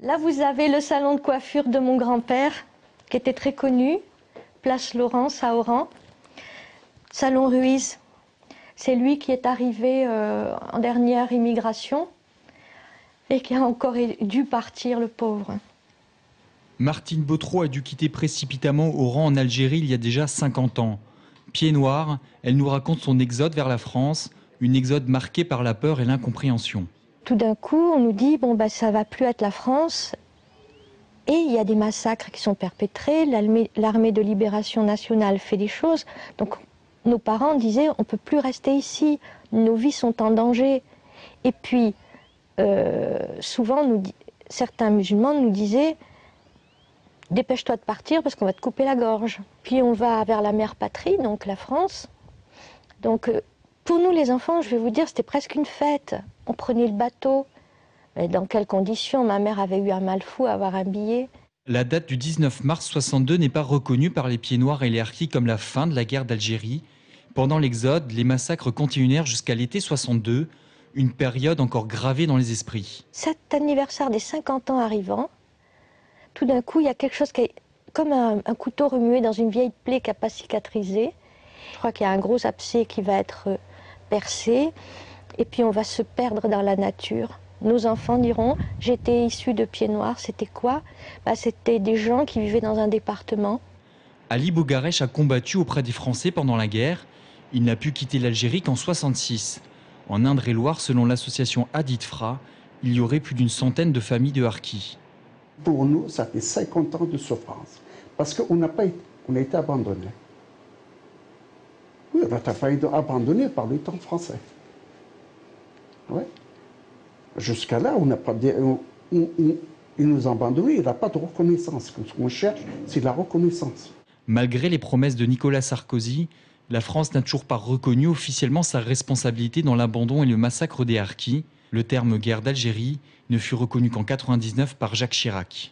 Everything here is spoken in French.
Là, vous avez le salon de coiffure de mon grand-père, qui était très connu, place Laurence à Oran. Salon Ruiz, c'est lui qui est arrivé en dernière immigration et qui a encore dû partir, le pauvre. Martine Bottereau a dû quitter précipitamment Oran en Algérie il y a déjà 50 ans. Pied noir, elle nous raconte son exode vers la France, une exode marquée par la peur et l'incompréhension. Tout d'un coup, on nous dit bon bah ça va plus être la France, et il y a des massacres qui sont perpétrés. L'armée de libération nationale fait des choses. Donc nos parents disaient on peut plus rester ici, nos vies sont en danger. Et puis souvent certains musulmans nous disaient dépêche-toi de partir parce qu'on va te couper la gorge. Puis on va vers la mère patrie, donc la France. Donc pour nous les enfants, je vais vous dire, c'était presque une fête. On prenait le bateau. Mais dans quelles conditions? Ma mère avait eu un mal fou à avoir un billet. La date du 19 mars 62 n'est pas reconnue par les Pieds Noirs et les Harkis comme la fin de la guerre d'Algérie. Pendant l'exode, les massacres continuèrent jusqu'à l'été 62, une période encore gravée dans les esprits. Cet anniversaire des 50 ans arrivant, tout d'un coup, il y a quelque chose qui est comme un couteau remué dans une vieille plaie qui n'a pas cicatrisé. Je crois qu'il y a un gros abcès qui va être percé. Et puis on va se perdre dans la nature. Nos enfants diront, j'étais issue de Pieds Noirs, c'était quoi? C'était des gens qui vivaient dans un département. Ali Bogarèche a combattu auprès des Français pendant la guerre. Il n'a pu quitter l'Algérie qu'en 1966. En Indre-et-Loire, selon l'association Aditfra, il y aurait plus d'une centaine de familles de Harkis. Pour nous, ça fait 50 ans de souffrance. Parce qu'on a été abandonnés. Oui, on a été abandonnés par l'État français. Ouais. Jusqu'à là, on n'a pas il nous a abandonnés, il n'a pas de reconnaissance. Ce qu'on cherche, c'est la reconnaissance. Malgré les promesses de Nicolas Sarkozy, la France n'a toujours pas reconnu officiellement sa responsabilité dans l'abandon et le massacre des Harkis. Le terme guerre d'Algérie ne fut reconnu qu'en 1999 par Jacques Chirac.